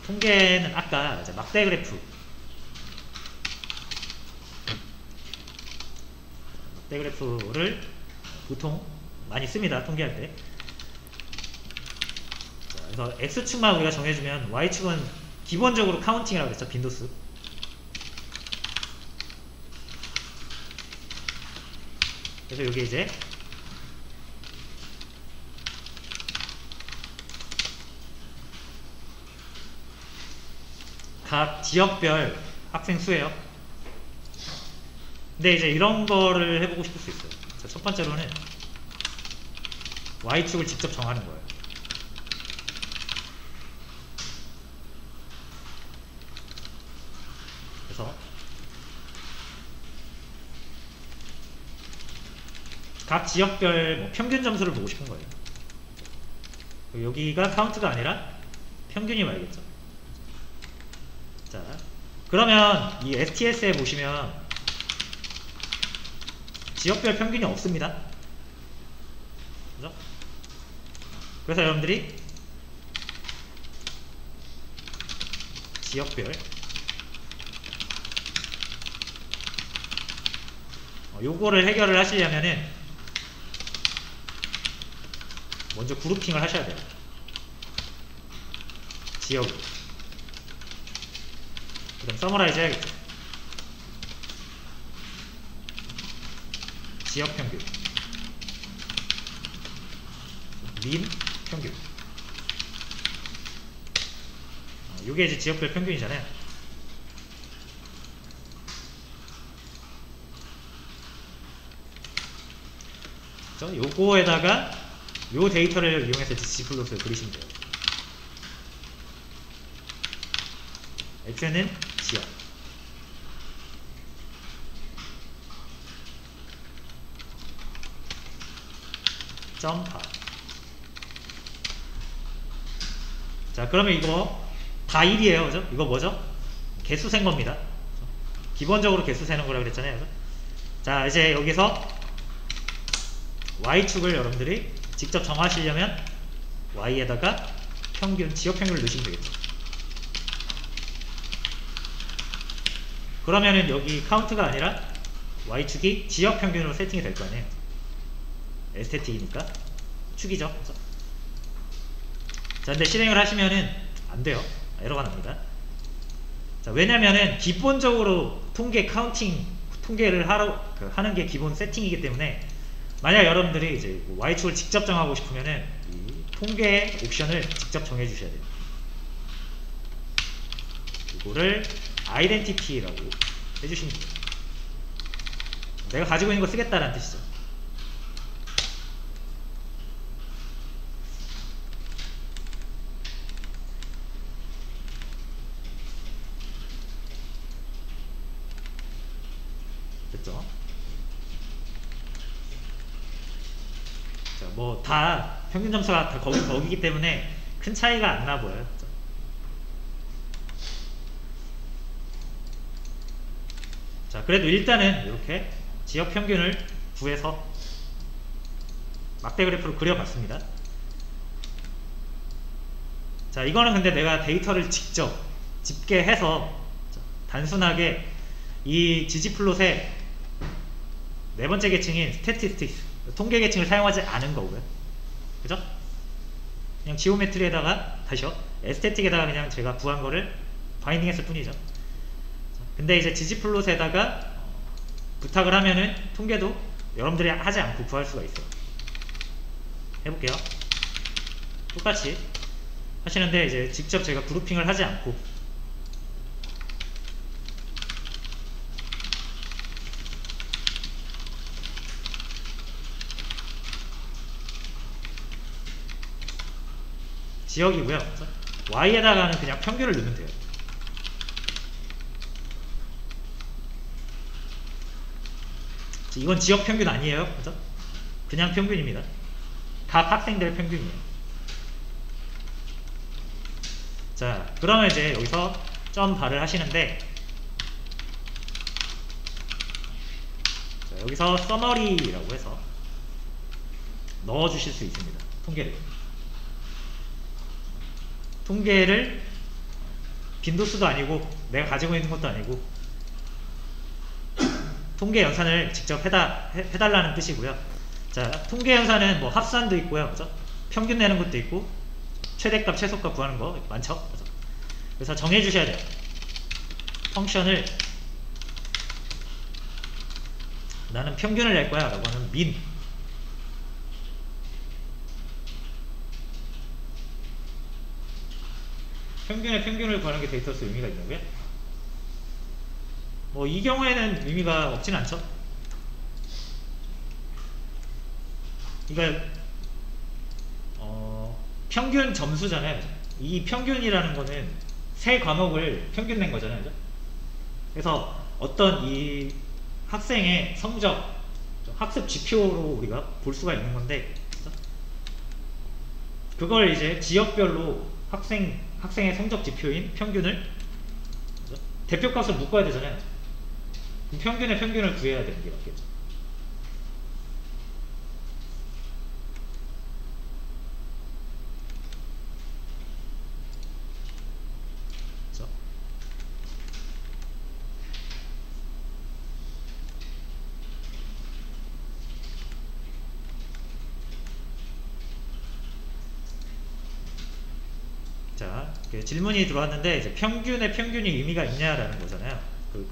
통계는 아까 이제 막대 그래프, 막대 그래프를 보통 많이 씁니다. 통계할 때. 자, 그래서 X축만 우리가 정해주면 Y축은 기본적으로 카운팅이라고 했죠. 빈도수. 그래서 여기 이제 각 지역별 학생 수예요. 근데 이제 이런 거를 해보고 싶을 수 있어요. 자, 첫 번째로는 Y축을 직접 정하는 거예요. 그래서 각 지역별 뭐 평균 점수를 보고 싶은 거예요. 여기가 카운트가 아니라 평균이 와야겠죠. 자, 그러면 이 STS에 보시면 지역별 평균이 없습니다. 그죠? 그래서 여러분들이 지역별 요거를 해결을 하시려면은 먼저 그룹핑을 하셔야 돼요. 지역, 그럼 서머라이즈 해야겠죠. 지역 평균, 민 평균. 요게 이제 지역별 평균이잖아요. 그렇죠? 요거에다가 요 데이터를 이용해서 지플롯을 그리시면 돼요. X는 지역, 점파. 자, 그러면 이거 다 1이에요. 그죠? 이거 뭐죠? 개수 센 겁니다. 기본적으로 개수 세는 거라고 그랬잖아요. 그죠? 자, 이제 여기서 Y축을 여러분들이 직접 정하시려면 Y에다가 평균, 지역 평균을 넣으시면 되겠죠. 그러면은 여기 카운트가 아니라 Y축이 지역 평균으로 세팅이 될 거 아니에요. 에스테틱이니까 축이죠. 그렇죠? 자, 근데 실행을 하시면은 안 돼요. 에러가 납니다. 자, 왜냐면은 기본적으로 통계 카운팅, 통계를 하는 게 기본 세팅이기 때문에 만약 여러분들이 이제 Y축을 직접 정하고 싶으면은 이 통계 옵션을 직접 정해 주셔야 돼요. 이거를 아이덴티티라고 해주시면 돼요. 내가 가지고 있는 거 쓰겠다라는 뜻이죠. 됐죠? 자, 뭐 다 평균 점수가 다 거기기 때문에 큰 차이가 안 나 보여요. 그렇죠? 자, 그래도 일단은 이렇게 지역 평균을 구해서 막대 그래프로 그려봤습니다. 자, 이거는 근데 내가 데이터를 직접 집계해서 단순하게 이 ggplot의 네 번째 계층인 statistics, 통계 계층을 사용하지 않은 거고요. 그죠? 그냥 지오메트리에다가 다시요, 에스테틱에다가 그냥 제가 구한 거를 바인딩 했을 뿐이죠. 근데 이제 ggplot에다가 부탁을 하면은 통계도 여러분들이 하지 않고 구할 수가 있어요. 해볼게요. 똑같이 하시는데 이제 직접 제가 그룹핑을 하지 않고 지역이고요. Y에다가는 그냥 평균을 넣으면 돼요. 이건 지역 평균 아니에요. 그죠? 그냥 평균입니다. 각 학생들의 평균이에요. 자, 그러면 이제 여기서 점 발을 하시는데, 자, 여기서 서머리라고 해서 넣어 주실 수 있습니다. 통계를 빈도수도 아니고 내가 가지고 있는 것도 아니고 통계 연산을 직접 해달라는 뜻이고요. 자, 통계 연산은 뭐 합산도 있고요. 그죠? 평균 내는 것도 있고 최대값, 최소값 구하는 거 많죠. 그죠? 그래서 정해 주셔야 돼요. 펑션을 나는 평균을 낼 거야 라고 하면 min 평균의 평균을 구하는 게 데이터에서 의미가 있냐고요? 뭐 이 경우에는 의미가 없진 않죠. 그러니까 평균 점수잖아요. 이 평균이라는 거는 세 과목을 평균 낸 거잖아요. 그죠? 그래서 어떤 이 학생의 성적, 학습 지표로 우리가 볼 수가 있는 건데, 그죠? 그걸 이제 지역별로 학생의 성적 지표인 평균을, 그죠? 대표값을 묶어야 되잖아요. 그럼 평균의 평균을 구해야 되는 게 맞겠죠. 그죠? 자, 질문이 들어왔는데 이제 평균의 평균이 의미가 있냐라는 거잖아요.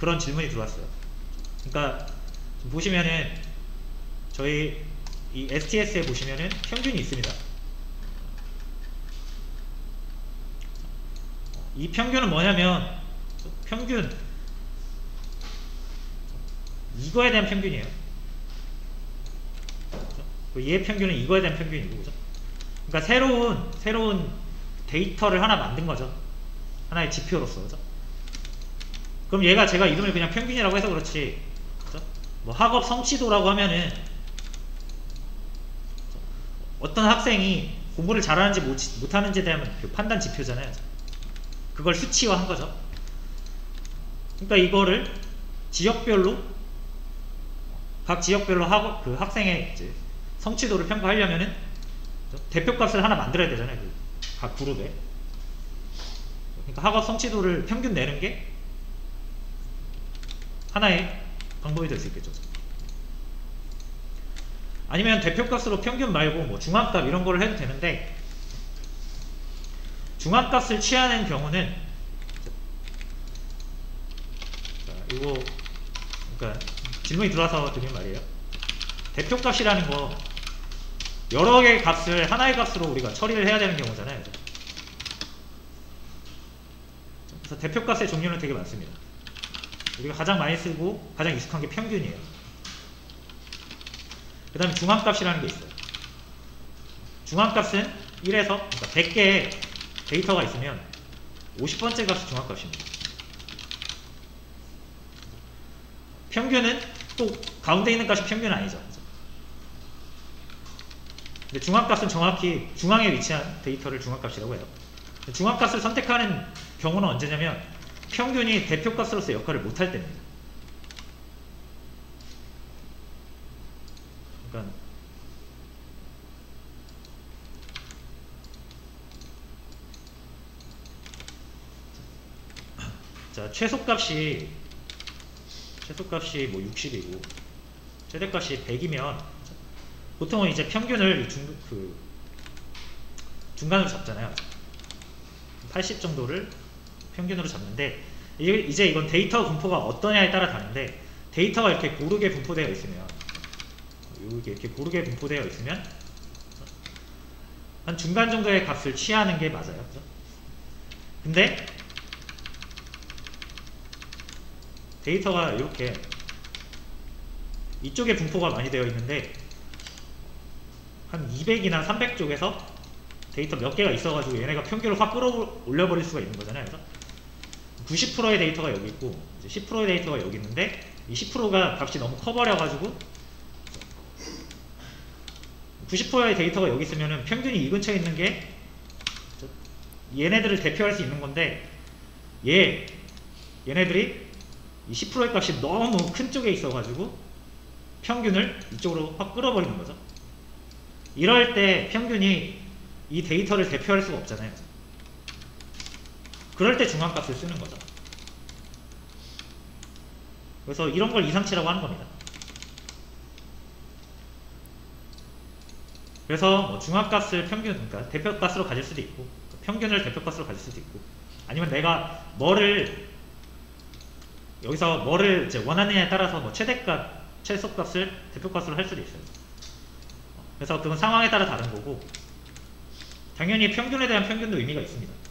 그런 질문이 들어왔어요. 그러니까 보시면은 저희 이 STS에 보시면은 평균이 있습니다. 이 평균은 뭐냐면 평균 이거에 대한 평균이에요. 얘의 평균은 이거에 대한 평균이고, 그죠? 그러니까 새로운 데이터를 하나 만든 거죠. 하나의 지표로서, 그죠? 그럼 얘가 제가 이름을 그냥 평균이라고 해서 그렇지, 그죠? 뭐 학업 성취도라고 하면은 어떤 학생이 공부를 잘하는지 못하는지에 대한 그 판단 지표잖아요. 그걸 수치화한 거죠. 그러니까 이거를 각 지역별로 그 학생의 이제 성취도를 평가하려면은 대표값을 하나 만들어야 되잖아요. 각 그룹에. 그러니까 학업 성취도를 평균 내는 게 하나의 방법이 될 수 있겠죠. 아니면 대표값으로 평균 말고 뭐 중앙값 이런 걸 해도 되는데, 중앙값을 취하는 경우는, 자, 이거 그러니까 질문이 들어와서 드린 말이에요. 대표값이라는 거 여러 개의 값을 하나의 값으로 우리가 처리를 해야 되는 경우잖아요. 그래서 대표값의 종류는 되게 많습니다. 우리가 가장 많이 쓰고 가장 익숙한 게 평균이에요. 그 다음에 중앙값이라는 게 있어요. 중앙값은 1에서 그러니까 100개의 데이터가 있으면 50번째 값이 중앙값입니다. 평균은 또 가운데 있는 값이 평균은 아니죠. 근데 중앙값은 정확히 중앙에 위치한 데이터를 중앙값이라고 해요. 중앙값을 선택하는 경우는 언제냐면 평균이 대표값으로서 역할을 못할 때입니다. 그러니까 자, 최소값이 뭐 60이고 최대값이 100이면 보통은 이제 평균을 중간으로 잡잖아요. 80 정도를 평균으로 잡는데, 이제 이건 데이터 분포가 어떠냐에 따라 다른데, 데이터가 이렇게 고르게 분포되어 있으면 이렇게 고르게 분포되어 있으면 한 중간 정도의 값을 취하는 게 맞아요. 그죠? 근데 데이터가 이렇게 이쪽에 분포가 많이 되어 있는데 한 200이나 300쪽에서 데이터 몇 개가 있어가지고 얘네가 평균을 확 끌어올려버릴 수가 있는 거잖아요. 그래서 90%의 데이터가 여기 있고 이제 10%의 데이터가 여기 있는데 이 10%가 값이 너무 커버려가지고 90%의 데이터가 여기 있으면은 평균이 이 근처에 있는 게 얘네들을 대표할 수 있는 건데, 얘네들이 이 10%의 값이 너무 큰 쪽에 있어가지고 평균을 이쪽으로 확 끌어버리는 거죠. 이럴 때 평균이 이 데이터를 대표할 수가 없잖아요. 그럴 때 중앙값을 쓰는 거죠. 그래서 이런 걸 이상치라고 하는 겁니다. 그래서 뭐 중앙값을 평균, 그러니까 대표값으로 가질 수도 있고, 평균을 대표값으로 가질 수도 있고, 아니면 내가 여기서 뭐를 이제 원하느냐에 따라서 뭐 최대값, 최소값을 대표값으로 할 수도 있어요. 그래서 그건 상황에 따라 다른 거고, 당연히 평균에 대한 평균도 의미가 있습니다.